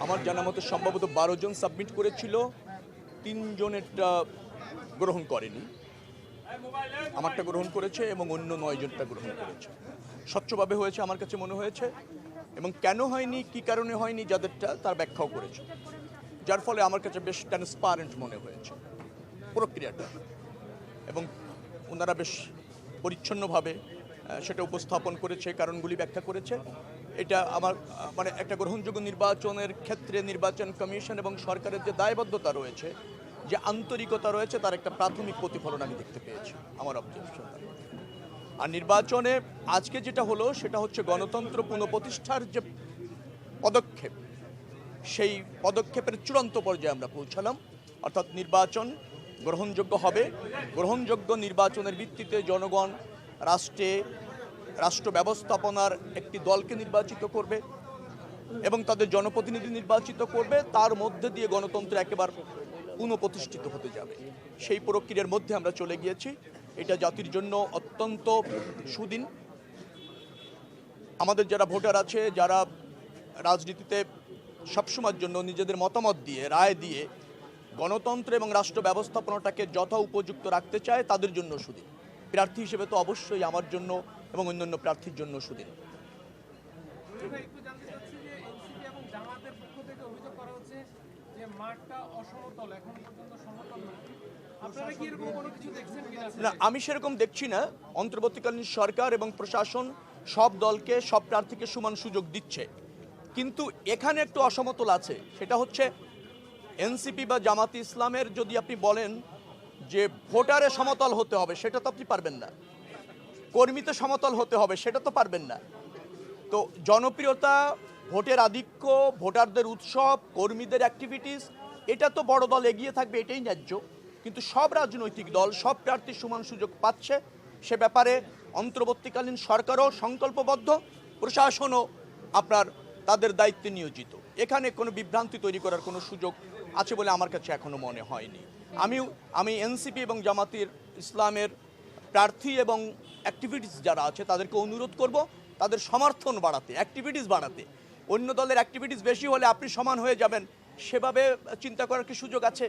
আমার জানা মতো সম্ভবত 12 জন সাবমিট করেছিল, 3 জনেরটা গ্রহণ করেনি, আমারটা গ্রহণ করেছে এবং অন্য 9 জনটা গ্রহণ করেছে। স্বচ্ছভাবে হয়েছে আমার কাছে মনে হয়েছে, এবং কেন হয়নি, কি কারণে হয়নি যাদেরটা, তার ব্যাখ্যাও করেছে, যার ফলে আমার কাছে বেশ ট্রান্সপারেন্ট মনে হয়েছে প্রক্রিয়াটা, এবং ওনারা বেশ পরিচ্ছন্নভাবে সেটা উপস্থাপন করেছে, কারণগুলি ব্যাখ্যা করেছে। এটা আমার মানে একটা গ্রহণযোগ্য নির্বাচনের ক্ষেত্রে নির্বাচন কমিশন এবং সরকারের যে দায়বদ্ধতা রয়েছে, যে আন্তরিকতা রয়েছে, তার একটা প্রাথমিক প্রতিফলন আমি দেখতে পেয়েছি আমার অবজারভেশন। আর নির্বাচনে আজকে যেটা হলো সেটা হচ্ছে গণতন্ত্র পুনঃপ্রতিষ্ঠার যে পদক্ষেপ, সেই পদক্ষেপের চূড়ান্ত পর্যায়ে আমরা পৌঁছালাম। অর্থাৎ নির্বাচন গ্রহণযোগ্য হবে, গ্রহণযোগ্য নির্বাচনের ভিত্তিতে জনগণ রাষ্ট্র ব্যবস্থাপনার একটি দলকে নির্বাচিত করবে এবং তাদের জনপ্রতিনিধি নির্বাচিত করবে, তার মধ্যে দিয়ে গণতন্ত্র একেবারে পুনঃপ্রতিষ্ঠিত হতে যাবে। সেই প্রক্রিয়ার মধ্যে আমরা চলে গিয়েছি। এটা জাতির জন্য অত্যন্ত সুদিন। আমাদের যারা ভোটার আছে, যারা রাজনীতিতে সবসময়ের জন্য নিজেদের মতামত দিয়ে, রায় দিয়ে গণতন্ত্র এবং রাষ্ট্র ব্যবস্থাপনাটাকে যথা উপযুক্ত রাখতে চায়, তাদের জন্য সুদিন। প্রার্থী হিসেবে তো অবশ্যই আমার জন্য এবং অন্যান্য প্রার্থীর জন্য সুদিন। না, আমি সেরকম দেখছি না। অন্তর্বর্তীকালীন সরকার এবং প্রশাসন সব দলকে, সব প্রার্থীকে সমান সুযোগ দিচ্ছে, কিন্তু এখানে একটু অসমতল আছে। সেটা হচ্ছে এনসিপি বা জামাতে ইসলামের যদি আপনি বলেন যে ভোটারে সমতল হতে হবে, সেটা তো আপনি পারবেন না। কর্মীতে সমতল হতে হবে, সেটা তো পারবেন না। তো জনপ্রিয়তা, ভোটের আধিক্য, ভোটারদের উৎসব, কর্মীদের অ্যাক্টিভিটিস, এটা তো বড় দল এগিয়ে থাকবে, এটাই ন্যায্য। কিন্তু সব রাজনৈতিক দল, সব প্রার্থী সমান সুযোগ পাচ্ছে, সে ব্যাপারে অন্তর্বর্তীকালীন সরকারও সংকল্পবদ্ধ, প্রশাসনও আপনার তাদের দায়িত্বে নিয়োজিত। এখানে কোনো বিভ্রান্তি তৈরি করার কোনো সুযোগ আছে বলে আমার কাছে এখনো মনে হয়নি। আমি এনসিপি এবং জামাতের ইসলামের প্রার্থী এবং অ্যাক্টিভিটিস যারা আছে তাদেরকে অনুরোধ করব তাদের সমর্থন বাড়াতে, অ্যাক্টিভিটিস বাড়াতে। অন্য দলের অ্যাক্টিভিটিস বেশি হলে আপনি সমান হয়ে যাবেন, সেভাবে চিন্তা করার কি সুযোগ আছে?